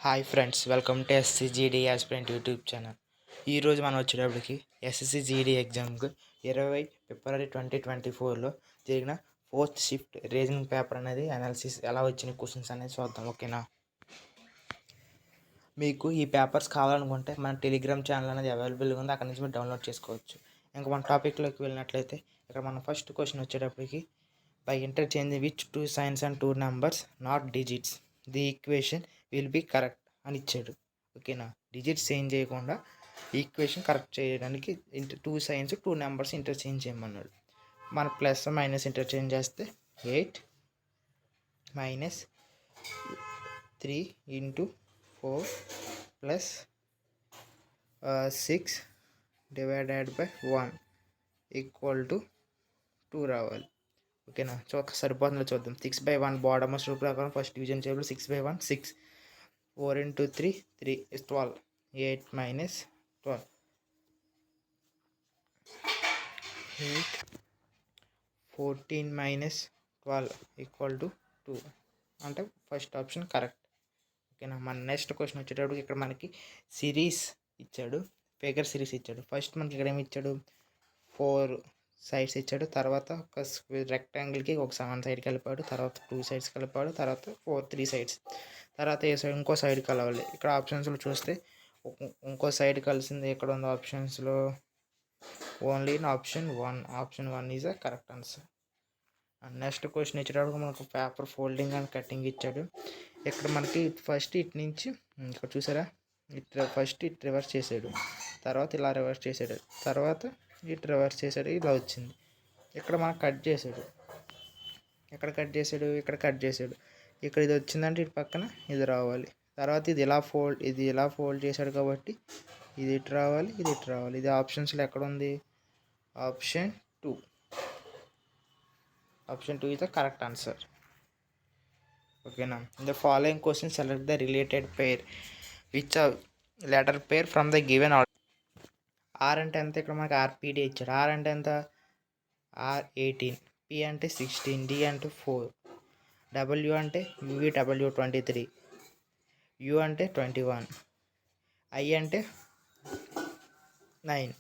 Hi friends, welcome to SCGD aspirant YouTube channel. ఈరోజు మనం వచ్చేటప్పటికి ఎస్ఎస్సిజిడి ఎగ్జామ్కి 20 ఫిబ్రవరి 2024లో జరిగిన ఫోర్త్ షిఫ్ట్ రీజనింగ్ పేపర్ అనేది అనాలిసిస్ ఎలా వచ్చిన క్వశ్చన్స్ అనేది చూద్దాం. ఓకేనా? మీకు ఈ పేపర్స్ కావాలనుకుంటే మన టెలిగ్రామ్ ఛానల్ అనేది అవైలబుల్గా ఉంది, అక్కడ నుంచి మీరు డౌన్లోడ్ చేసుకోవచ్చు. ఇంకా మన టాపిక్లోకి వెళ్ళినట్లయితే ఇక్కడ మన ఫస్ట్ క్వశ్చన్ వచ్చేటప్పటికి by interchanging which two science and two numbers not digits the equation will be correct అని ఇచ్చాడు. ఓకేనా? డిజిట్స్ చేంజ్ చేయకుండా ఈక్వేషన్ కరెక్ట్ చేయడానికి two science two numbers interchange చేయమన్నాడు. మన ప్లస్ మైనస్ ఇంటర్చేంజ్ చేస్తే 8 minus 3 into 4 plus 6 divided by 1 equal to 2 రావాలి. ఓకేనా? సో సరిపోతుందో చూద్దాం. 6/1 బాడమ్ రూల్ ప్రకారం ఫస్ట్ డివిజన్ చేయబడి 6/1 6, 4 into 3 3 is 12, 8 minus 12, 8 14 minus 12 equal to 2 అంటే ఫస్ట్ ఆప్షన్ కరెక్ట్. ఓకేనా? మన నెక్స్ట్ క్వశ్చన్ వచ్చేటప్పుడు ఇక్కడ మనకి సిరీస్ ఇచ్చాడు, ఫిగర్ సిరీస్ ఇచ్చాడు. ఫస్ట్ మనకి ఇక్కడ ఏమి ఇచ్చాడు? 4 సైడ్స్ ఇచ్చాడు, తర్వాత ఒక రెక్టాంగిల్కి ఒక 7 సైడ్ కలిపాడు, తర్వాత 2 సైడ్స్ కలిపాడు, తర్వాత 3 సైడ్స్, తర్వాత ఏ సైడ్ ఇంకో సైడ్ కలవాలి. ఇక్కడ ఆప్షన్స్లో చూస్తే ఇంకో సైడ్ కలిసింది ఎక్కడ ఉంది ఆప్షన్స్లో? Only in option 1. Option 1 is a correct answer. Next question ఇచ్చేటప్పుడు మనకు పేపర్ ఫోల్డింగ్ అండ్ కటింగ్ ఇచ్చాడు. ఇక్కడ మనకి ఫస్ట్ ఇటు నుంచి ఇక్కడ చూసారా, ఫస్ట్ ఇటు రివర్స్ చేసాడు, తర్వాత ఇలా రివర్స్ చేసాడు, తర్వాత ఇటు రివర్స్ చేసాడు, ఇలా వచ్చింది. ఇక్కడ మనకు కట్ చేసాడు, ఎక్కడ కట్ చేసాడు? ఇక్కడ కట్ చేసాడు. ఇక్కడ ఇది వచ్చిందంటే ఇటు పక్కన ఇది రావాలి. తర్వాత ఇది ఇలా ఫోల్డ్ చేశాడు కాబట్టి ఇది ఇటు రావాలి, ఇది ఇటు రావాలి. ఇది ఆప్షన్స్లో ఎక్కడ ఉంది? Option 2. Option 2 is the correct answer. ఓకేనా? In the following question select the related pair which letter pair from the given order. R అంటే ఎంత? ఇక్కడ మనకి ఆర్పిడి ఇచ్చాడు. ఆర్ అంటే ఎంత? ఆర్ 18, పి అంటే 16, డి అంటే 4, డబ్ల్యూ అంటే యూవీడబ్ల్యూ 23, యూ అంటే 21, ఐ అంటే 9.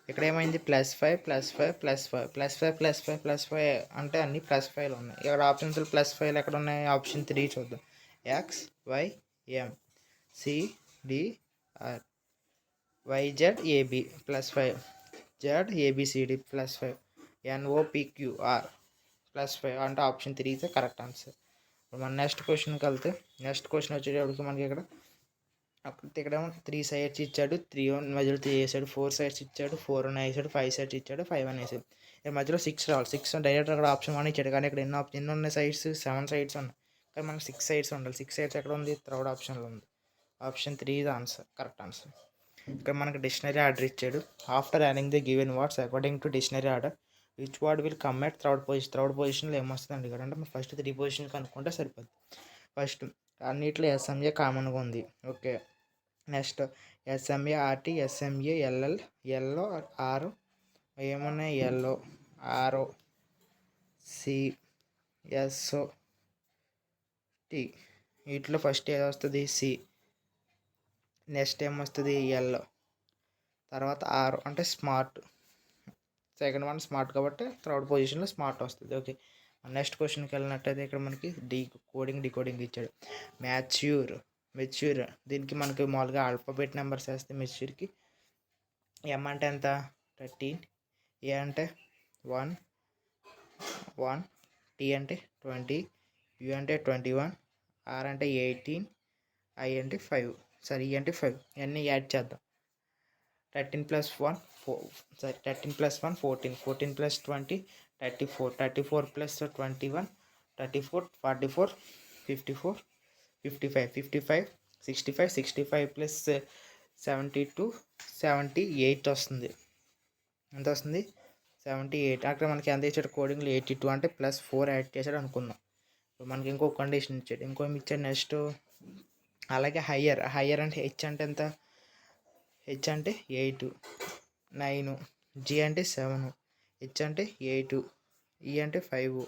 ఇక్కడ ఏమైంది? +5 +5 +5 +5 +5 +5 అంటే అన్ని +5 ఉన్నాయి. ఇక్కడ ఆప్షన్స్లో +5 ఎక్కడ ఉన్నాయి? ఆప్షన్ 3 చూద్దాం. X Y M C D R, Y Z A B +5, Z A B C D +5, N O P Q R +5 అంటే option 3 is the correct answer. మన నెక్స్ట్ క్వశ్చన్కి వెళ్తే నెక్స్ట్ క్వశ్చన్ వచ్చేటప్పటికి మనకి ఇక్కడేమో 3 సైడ్స్ ఇచ్చాడు, 3 మధ్యలో 3 వేసాడు, 4 సైడ్స్ ఇచ్చాడు, 4 అని వేసాడు, 5 సైడ్స్ ఇచ్చాడు, 5 అని వేసాడు. ఇక్కడ మధ్యలో 6 రావాలి. 6 డైరెక్ట్ అక్కడ ఆప్షన్ 1 ఇచ్చాడు, కానీ ఇక్కడ ఎన్ని ఉన్నాయి సైడ్స్? 7 సైడ్స్ ఉన్నాయి, కానీ మనకి 6 సైడ్స్ ఉండాలి. 6 సైడ్స్ ఎక్కడ ఉంది? థర్డ్ ఆప్షన్లో ఉంది. ఆప్షన్ 3 ఇది ఆన్సర్, కరెక్ట్ ఆన్సర్. ఇక్కడ మనకి డిక్షనరీ ఆర్డర్ ఇచ్చాడు. After adding the given words according to dictionary order which word will come at third position. Third పొజిషన్లో ఏమొస్తుందండి ఇక్కడ? అంటే మనం ఫస్ట్ 3 పొజిషన్ కనుక్కుంటే సరిపోద్ది. ఫస్ట్ అన్నిట్లో ఎస్ఎంఏ కామన్గా ఉంది. Okay. Next S M A R T, S M A L L, ఎల్లో ఆరు ఏమున్నాయి? ఎల్లో ఆరో సి ఎస్ఓ టీ. వీటిలో ఫస్ట్ ఏది వస్తుంది? సి. నెక్స్ట్ ఏమొస్తుంది? ఎల్లో. తర్వాత ఆరో అంటే స్మార్ట్. సెకండ్ వన్ స్మార్ట్ కాబట్టి థర్డ్ పొజిషన్లో స్మార్ట్ వస్తుంది. ఓకే. నెక్స్ట్ క్వశ్చన్కి వెళ్ళినట్టయితే ఇక్కడ మనకి డికోడింగ్ ఇచ్చాడు. మెచ్యూర్ దీనికి మనకి మామూలుగా ఆల్ఫాబెట్ నెంబర్స్ వేస్తే మెచ్యూర్కి ఎం అంటే ఎంత? 13, ఏ అంటే 1, టీ అంటే 20, యూ అంటే 21, ఆర్ అంటే 18, ఐ అంటే 5, ఈ అంటే 5. ఇవన్నీ యాడ్ చేద్దాం. 13 + 1 14, 14 + 20 34, 34 + 21 34, 44 54 55 55 65 65 + 72 78 వస్తుంది. ఎంత వస్తుంది? 78. అక్కడ మనకి ఎంత ఇచ్చాడు? కోడింగ్లో 82 అంటే +4 యాడ్ చేశాడు అనుకుందాం. మనకి ఇంకో కండిషన్ ఇచ్చాడు, ఇంకోమి ఇచ్చాడు. నెక్స్ట్ అలాగే హయ్యర్ అంటే హెచ్ అంటే ఎంత? హెచ్ అంటే 8, 9, జి అంటే 7, హెచ్ అంటే 8, ఈ అంటే 5,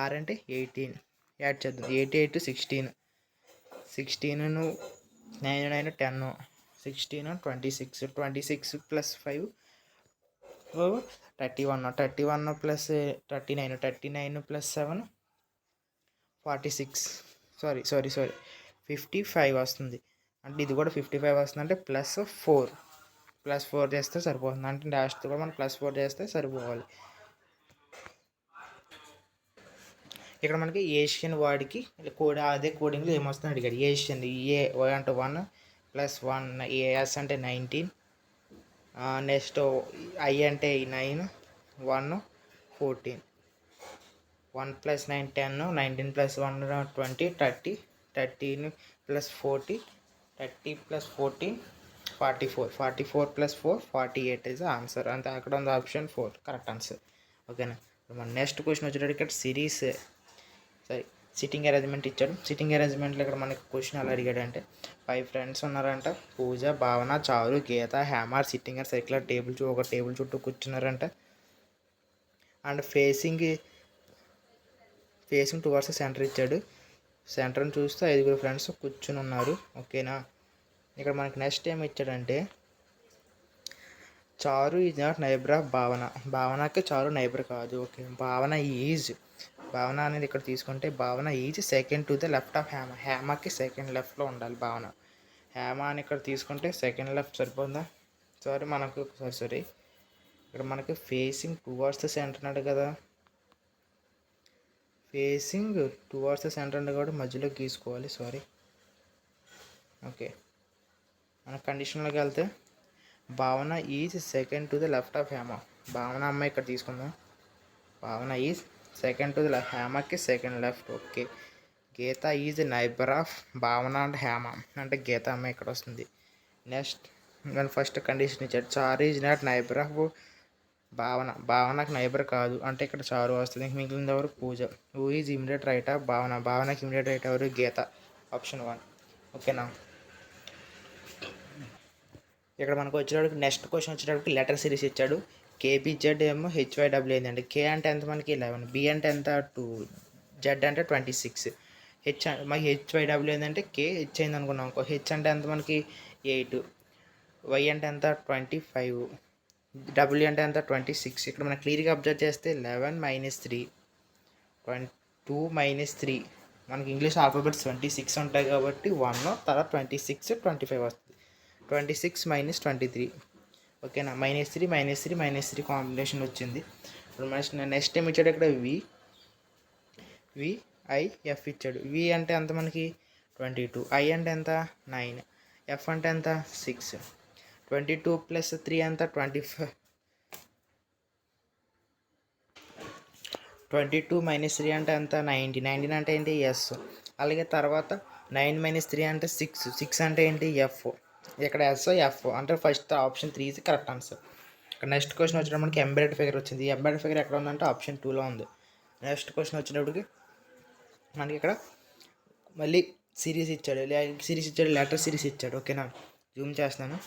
ఆర్ అంటే 18. యాడ్ చేద్దాం. 8 8 16, 16ను 9 9 10 16 26 26 plus 5 31 31 plus 39 39 plus 7 46 సారీ 55 వస్తుంది. అంటే ఇది కూడా 55 వస్తుంది అంటే +4 చేస్తే సరిపోతుంది. అంటే డాష్తో కూడా మనం +4 చేస్తే సరిపోవాలి. ఇక్కడ మనకి ఏషియన్ వాడికి అదే కోడింగ్లో ఏమొస్తుందని అడిగాడు. ఏషియన్ ఏ అంటే 1 + 1 ఏఎస్ అంటే 19 నెక్స్ట్ ఐ అంటే 9 1 14 1 + 9 10 19 + 1 20 30 13 + 40 30 + 14 44 44 + 4 48 ఇస్ ఆన్సర్. అంతే, అక్కడ ఉంది ఆప్షన్ 4 కరెక్ట్ ఆన్సర్. ఓకేనా. మన నెక్స్ట్ క్వశ్చన్ వచ్చేటప్పుడు ఇక్కడ సిట్టింగ్ అరేంజ్మెంట్ ఇచ్చాడు. సిట్టింగ్ అరేంజ్మెంట్లో ఇక్కడ మనకి క్వశ్చన్ ఎలా అడిగాడంటే 5 ఫ్రెండ్స్ ఉన్నారంట. పూజ, భావన, చారు, గీత, హేమ సిట్టింగ్ అండ్ సర్క్యులర్ ఒక టేబుల్ చుట్టూ కూర్చున్నారంట. అండ్ ఫేసింగ్ టువర్డ్స్ సెంటర్ ఇచ్చాడు. సెంటర్ని చూస్తే 5 ఫ్రెండ్స్ కూర్చుని ఉన్నారు. ఓకేనా. ఇక్కడ మనకి నెక్స్ట్ ఏమి ఇచ్చాడంటే చారు ఈజ్ నాట్ నైబర్ ఆఫ్ భావన. భావనకి చారు నైబర్ కాదు. ఓకే. భావన అనేది ఇక్కడ తీసుకుంటే Bhavana is second to the left of Hema. హేమకి సెకండ్ లెఫ్ట్లో ఉండాలి భావన. హేమ అని ఇక్కడ తీసుకుంటే సెకండ్ లెఫ్ట్ సరిపోతుందా? సారీ ఇక్కడ మనకి ఫేసింగ్ టువర్డ్స్ ద సెంటర్ అన్నాడు కదా. ఫేసింగ్ టువర్డ్స్ ద సెంటర్ అంటే కూడా మధ్యలో గీసుకోవాలి. ఓకే. మన కండిషన్లోకి వెళ్తే Bhavana is second to the left of Hema. Bhavana అమ్మాయి ఇక్కడ తీసుకుందాం. Bhavana is second to the హేమకి second left. Okay. Geeta is neighbour of Bhavana and Hema అంటే గీత అమ్మాయి ఇక్కడ వస్తుంది. నెక్స్ట్ నేను ఫస్ట్ కండిషన్ ఇచ్చాడు. Charu is not neighbour of భావనకు నైబర్ కాదు అంటే ఇక్కడ చారు వస్తుంది. మిగిలిన ఎవరు? Pooja. Who is immediate right of భావనకి ఇమిడియట్ రైట్ ఎవరు? గీత. ఆప్షన్ 1. ఓకేనా. ఇక్కడ మనకు వచ్చేటప్పటికి నెక్స్ట్ క్వశ్చన్ వచ్చేటప్పటికి లెటర్ సిరీస్ ఇచ్చాడు. కేబిజెడ్ ఏమో HYW అయిందండి. కే అంటే ఎంత మనకి 11, బి అంటే ఎంత 2, జెడ్ అంటే 26, మనకి HYW ఏంటంటే కే హెచ్ అయింది అనుకున్నాం. హెచ్ అంటే ఎంత మనకి 8, వై అంటే ఎంత 25, డబ్ల్యూ అంటే ఎంత 26. ఇక్కడ మనం క్లియర్గా అబ్జర్వ్ చేస్తే 11 - 3 2 - 3 మనకి ఇంగ్లీష్ ఆల్ఫాబెట్స్ 26 ఉంటాయి కాబట్టి 1 తర్వాత 26 25 వస్తుంది. 26 - 23. ఓకేనా. -3 కాంబినేషన్ వచ్చింది. ఇప్పుడు నెక్స్ట్ టైం ఇచ్చాడు ఇక్కడ VIF ఇచ్చాడు. వి అంటే ఎంత మనకి 22, ఐ అంటే ఎంత 9, ఎఫ్ అంటే ఎంత 6. 22 + 3 ఎంత 25. 22 - 3 అంటే ఎంత 19 అంటే ఏంటి ఎస్. అలాగే తర్వాత 9 - 3 అంటే 6 అంటే ఏంటి ఎఫ్. ఇక్కడ ఎఫ్ అంటే ఫస్ట్ ఆప్షన్ 3 ఇది కరెక్ట్ ఆన్సర్. ఇక్కడ నెక్స్ట్ క్వశ్చన్ వచ్చినప్పుడు మనకి ఎంబెడెడ్ ఫిగర్ వచ్చింది. ఎంబెడెడ్ ఫిగర్ ఎక్కడ ఉందంటే ఆప్షన్ 2లో ఉంది. నెక్స్ట్ క్వశ్చన్ వచ్చినప్పటికి మనకి ఇక్కడ మళ్ళీ సిరీస్ ఇచ్చాడు. లెటర్ సిరీస్ ఇచ్చాడు. ఓకేనా. జూమ్ చేస్తున్నాను.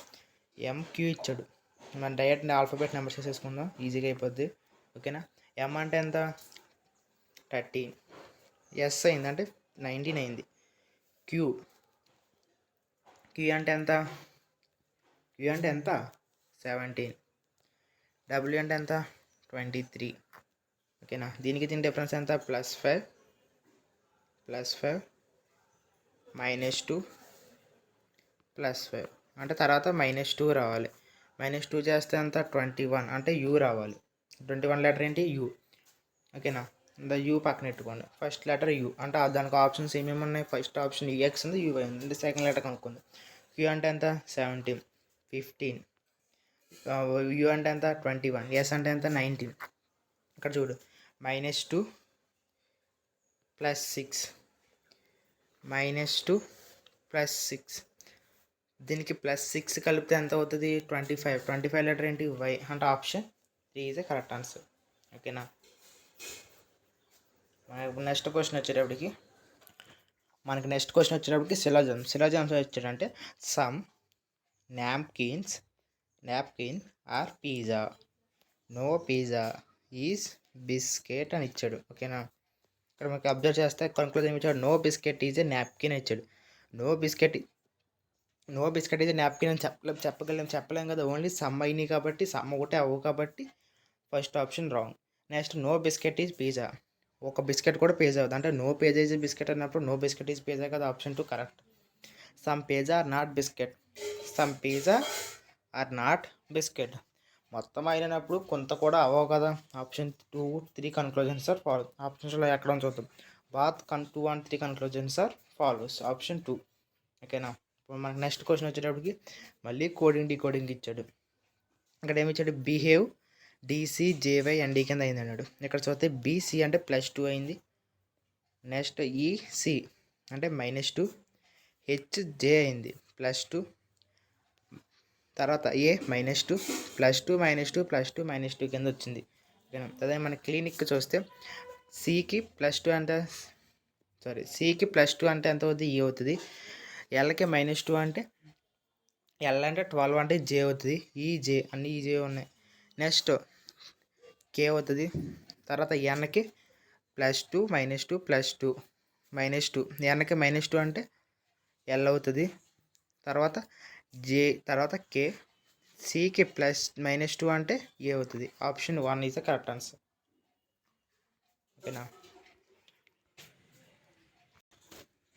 MQ ఇచ్చాడు. మన డైరెక్ట్ ఆల్ఫాబెట్ నెంబర్స్ వేసేసుకుందాం, ఈజీగా అయిపోద్ది. ఓకేనా. ఎం అంటే ఎంత 13, ఎస్ అయింది అంటే 19 అయింది. క్యూ అంటే ఎంత 17, డబ్ల్యూ అంటే ఎంత 23. ఓకేనా. దీనికి డిఫరెన్స్ ఎంత +5 -2 +5 అంటే తర్వాత -2 రావాలి. -2 చేస్తే ఎంత 21 అంటే యూ రావాలి. 21 లెటర్ ఏంటి యూ. ఓకేనా. యూ పక్కన పెట్టుకోండి. ఫస్ట్ లెటర్ యూ అంటే దానికి ఆప్షన్స్ ఏమేమి ఉన్నాయి? ఫస్ట్ ఆప్షన్ యూఎక్స్ ఉంది, యూవై ఉంది. అంటే సెకండ్ లెటర్ కనుక్కుంది. క్యూ అంటే ఎంత 17, 15, యూ అంటే ఎంత 21, ఎస్ అంటే ఎంత 19. ఇక్కడ చూడు -2 + 6 -2 + 6 దీనికి +6 కలిపితే ఎంత అవుతుంది 25 లెటర్ ఏంటి వై అంటే option 3 is a correct answer. ఓకేనా. నెక్స్ట్ క్వశ్చన్ వచ్చేటప్పటికి సిలాజమ్స్ వచ్చాడంటే some napkin are pizza, no pizza is biscuit అని ఇచ్చాడు. ఓకేనా. ఇక్కడ మనకి అబ్జర్వ్ చేస్తే కన్క్లూజన్ ఇచ్చాడు. No biscuit is a napkin ఇచ్చాడు. నో బిస్కెట్ నో బిస్కెట్ అయితే నాప్కిన్ అని చెప్పలేం కదా. ఓన్లీ సమ్ అయినాయి కాబట్టి సమ్ ఒకటే అవ్వవు కాబట్టి first option wrong. Next no biscuit is pizza. ఒక బిస్కెట్ కూడా పిజ్జా అవుతుంది అంటే నో పిజ్జా ఈజ్ బిస్కెట్ అన్నప్పుడు నో బిస్కెట్ ఈజ్ పిజ్జా కదా. Option 2 correct. Some pizza are not biscuit. Some pizza are not biscuit. మొత్తం అయినప్పుడు కొంత కూడా అవ్వవు కదా. Option 2, 3 conclusions are follow. ఆప్షన్స్లో ఎక్కడ చూద్దాం. Both 2 and 3 conclusions are follows. Option 2. ఓకేనా. ఇప్పుడు మనకు నెక్స్ట్ క్వశ్చన్ వచ్చేటప్పటికి మళ్ళీ కోడింగ్ డీకోడింగ్ ఇచ్చాడు. ఇక్కడ ఏమి ఇచ్చాడు, బిహేవ్ DCJY ND కింద అయింది అన్నాడు. ఇక్కడ చూస్తే BC అంటే +2 అయింది. నెక్స్ట్ EC అంటే -2, HJ అయింది +2, తర్వాత A -2, +2 -2 +2 -2 కింద వచ్చింది. ఓకేనా. అదే మన క్లినిక్ చూస్తే Cకి +2 అంటే Cకి +2 అంటే ఎంత అవుతుంది, E అవుతుంది. Lకి -2 అంటే L అంటే 12 అంటే J అవుతుంది. EJ అన్ని EJ ఉన్నాయి. నెక్స్ట్ K అవుతుంది. తర్వాత Nకి +2 -2 +2 -2, Nకి -2 అంటే L అవుతుంది. తర్వాత J, తర్వాత K, Cకి -2 అంటే A అవుతుంది. Option 1 is the correct answer. ఓకేనా.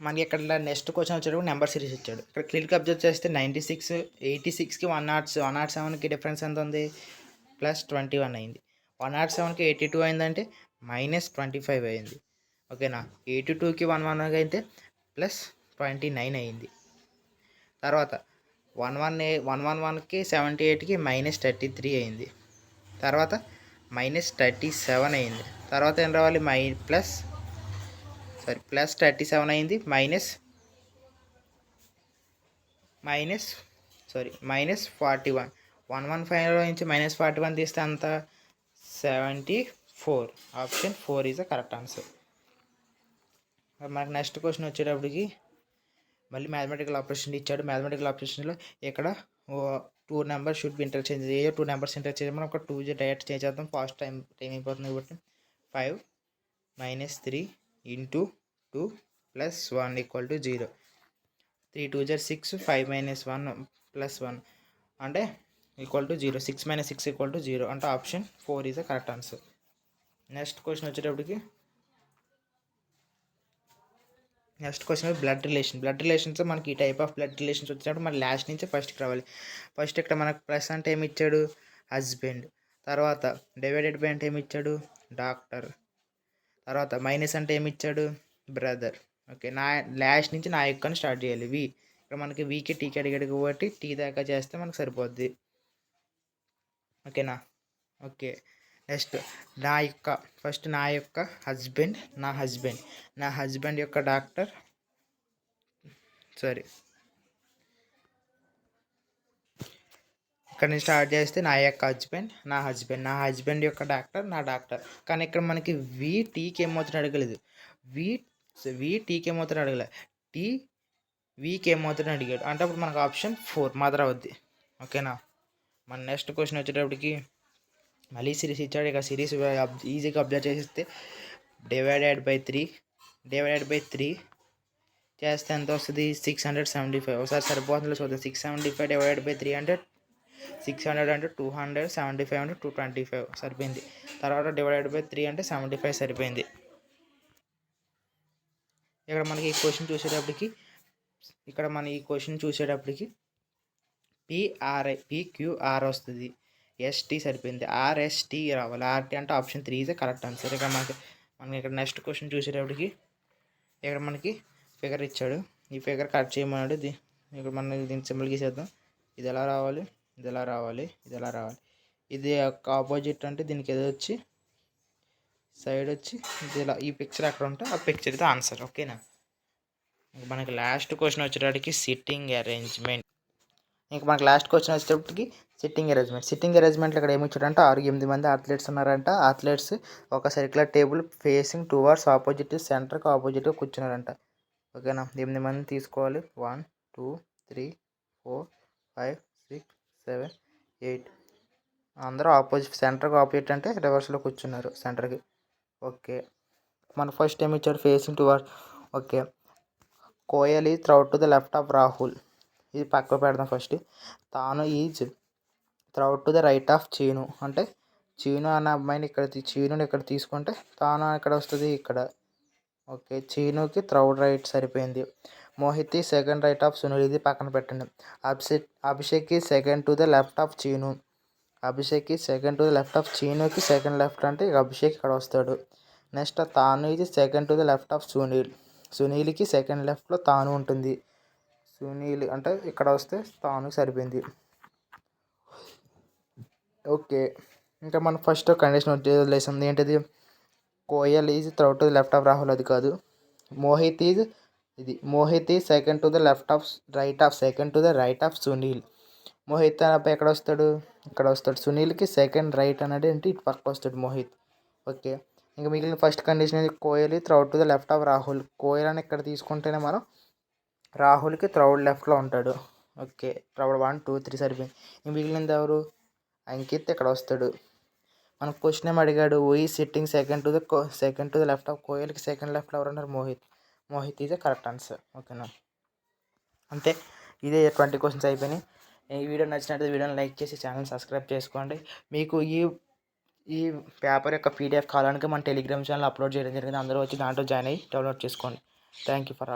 మనకి ఇక్కడ నెక్స్ట్ క్వశ్చన్ వచ్చేటప్పుడు నెంబర్ సిరీస్ ఇచ్చాడు. ఇక్కడ క్లియర్గా అబ్జర్వ్ చేస్తే 96, 86కి 107కి డిఫరెన్స్ ఎంత ఉంది, +21 అయింది. 107కి 82 అయిందంటే -25 అయింది. ఓకేనా. 82కి 111 అయితే +29 అయింది. తర్వాత 111కి 78కి -33 అయింది. తర్వాత -37 అయింది. తర్వాత ఏం రావాలి, +37 అయింది. -41. 115లో నుంచి -41 తీస్తే అంత 74. Option 4 is the correct answer. మనకు నెక్స్ట్ క్వశ్చన్ వచ్చేటప్పటికి మళ్ళీ మ్యాథమెటికల్ ఆపరేషన్ ఇచ్చాడు. మ్యాథమెటికల్ ఆపరేషన్లో ఇక్కడ 2 numbers should be interchange. 2 numbers interchange మనం ఒక 2 డైరెక్ట్ చేంజ్ చేద్దాం. ఫాస్ట్ టైం అయిపోతుంది కాబట్టి 5 - 3 × 2 + 1 = 0. 3 2 = 6, 5 - 1 + 1 అంటే =0. 6 - 6 = 0 అంటే option 4 is the correct answer. Next question వచ్చేటప్పటికి బ్లడ్ రిలేషన్స్. మనకి ఈ టైప్ ఆఫ్ బ్లడ్ రిలేషన్స్ వచ్చినప్పుడు మన లాస్ట్ నుంచి ఫస్ట్కి రావాలి. ఫస్ట్ ఇక్కడ మనకు ప్లస్ అంటే ఏమి ఇచ్చాడు, హస్బెండ్. తర్వాత డివైడెడ్ బై అంటే ఏమి ఇచ్చాడు, డాక్టర్. తర్వాత మైనస్ అంటే ఏమి ఇచ్చాడు, బ్రదర్. ఓకే. లాస్ట్ నుంచి నా యొక్కని స్టార్ట్ చేయాలి. వి ఇక్కడ మనకి వీకి టీకి అడిగాడు కాబట్టి టీ దాకా చేస్తే మనకు సరిపోద్ది. ఓకేనా. ఓకే. నెక్స్ట్ ఫస్ట్ నా యొక్క హస్బెండ్, నా హస్బెండ్ యొక్క డాక్టర్. ఇక్కడ నుంచి స్టార్ట్ చేస్తే నా యొక్క హస్బెండ్ యొక్క డాక్టర్, నా డాక్టర్. కానీ ఇక్కడ మనకి వి టీకి ఏమవుతుందో అడగలేదు. వి టీకి ఏమవుతుందో అడగలేదు. టీ వీకి ఏమవుతుందో అడిగాడు అంటే అప్పుడు మనకు ఆప్షన్ 4 మదర్ అవుద్ది. ఓకేనా. మన నెక్స్ట్ క్వశ్చన్ వచ్చేటప్పటికి మళ్ళీ సిరీస్ ఇచ్చాడు. ఇక సిరీస్ ఈజీగా అబ్జర్వ్ చేస్తే డివైడెడ్ బై 3 చేస్తే ఎంత వస్తుంది, 675. ఒకసారి సరిపోతుందో చూద్దాం. 675 డివైడెడ్ బై 3 అంటే 600 అంటే 275 అంటే 225 సరిపోయింది. తర్వాత డివైడెడ్ బై 3 అంటే 75 సరిపోయింది. ఇక్కడ మనకి ఈ క్వశ్చన్ చూసేటప్పటికి PQR వస్తుంది. ST సరిపోయింది. RST రావాలి. RT అంటే ఆప్షన్ 3 ఈజ్ కరెక్ట్ ఆన్సర్. ఇక్కడ మనకి ఇక్కడ నెక్స్ట్ క్వశ్చన్ చూసేటప్పటికి ఇక్కడ మనకి ఫిగర్ ఇచ్చాడు. ఈ ఫిగర్ కట్ చేయమన్నాడు. ఇక్కడ మనం దీన్ని సింబల్ గీసేద్దాం. ఇది ఎలా రావాలి, ఇది ఎలా రావాలి, ఇది ఎలా రావాలి. ఇది ఆపోజిట్ అంటే దీనికి ఏదో వచ్చి సైడ్ వచ్చి ఇది ఇలా, ఈ పిక్చర్ ఎక్కడ ఉంటే ఆ పిక్చర్ ఇది ఆన్సర్. ఓకేనా. మనకి లాస్ట్ క్వశ్చన్ వచ్చేటప్పటికి సిట్టింగ్ అరేంజ్మెంట్. సిట్టింగ్ అరేంజ్మెంట్లో ఇక్కడ ఏమి ఇచ్చాడంటే 6-8 మంది అథ్లెట్స్ ఉన్నారంట. అథ్లెట్స్ ఒక circular table facing towards opposite సెంటర్కి ఆపోజిట్గా కూర్చున్నారంట. ఓకేనా. 8 మంది తీసుకోవాలి. 1 2 3 4 5 6 7 8 అందరూ సెంటర్కి ఆపోజిట్ అంటే రివర్స్లో కూర్చున్నారు సెంటర్కి. ఓకే. మన ఫస్ట్ ఏమి ఇచ్చాడు, facing towards. Okay. Kohli third to the left of Rahul. ఇది పక్క పెడదాం first. Tanu is third to the right of Cheenu అంటే చీను అనే అమ్మాయిని చీనుని ఇక్కడ తీసుకుంటే తాను ఎక్కడ వస్తుంది, ఇక్కడ. ఓకే, చీనుకి త్రౌడ్ రైట్ సరిపోయింది. మోహిత్ ఈ సెకండ్ రైట్ ఆఫ్ సునీల్, ఇది పక్కన పెట్టండి. Abhishek is second to the left of Cheenu. Abhishek is second to the left of చీనుకి సెకండ్ లెఫ్ట్ అంటే అభిషేక్ ఇక్కడ వస్తాడు. నెక్స్ట్ తాను ఇది second to the left of Sunil. సునీల్కి సెకండ్ లెఫ్ట్లో తాను ఉంటుంది. సునీల్ అంటే ఇక్కడ వస్తే తాను సరిపోయింది. ఓకే, ఇంకా మనం ఫస్ట్ కండిషన్ వదిలేసింది ఏంటిది, Koyal is third to the left of Rahul, అది కాదు. Mohit is second to the second to the right of Sunil. Mohit అబ్బాయి ఎక్కడ వస్తాడు, ఇక్కడ వస్తాడు. సునీల్కి సెకండ్ రైట్ అనేది ఏంటి, ఇటు పక్క వస్తాడు మోహిత్. ఓకే, ఇంకా మిగిలిన ఫస్ట్ కండిషన్ ఏంటి, Koyal is third to the left of Rahul. Koyal అని ఇక్కడ తీసుకుంటేనే మనం రాహుల్కి త్రౌడ్ లెఫ్ట్లో ఉంటాడు. ఓకే, త్రౌడ్ 1 2 3 సరిపోయింది. ఇంక మిగిలింది ఎవరు, అంకిత్ ఇక్కడ వస్తాడు. మన క్వశ్చన్ ఏమి అడిగాడు, is sitting second to the left of కోయల్కి సెకండ్ లెఫ్ట్లో ఎవరు ఉన్నారు, మోహిత్ ఈజ్ కరెక్ట్ ఆన్సర్. ఓకేనా, అంతే. ఇదే 20 క్వశ్చన్స్ అయిపోయినాయి. ఈ వీడియో నచ్చినట్లయితే వీడియోని లైక్ చేసి ఛానల్ సబ్స్క్రైబ్ చేసుకోండి. మీకు ఈ పేపర్ యొక్క PDF కావాలంటే మన టెలిగ్రామ్ ఛానల్ అప్లోడ్ చేయడం జరిగింది. అందరూ వచ్చి దాంట్లో జాయిన్ అయ్యి డౌన్లోడ్ చేసుకోండి. Thank you for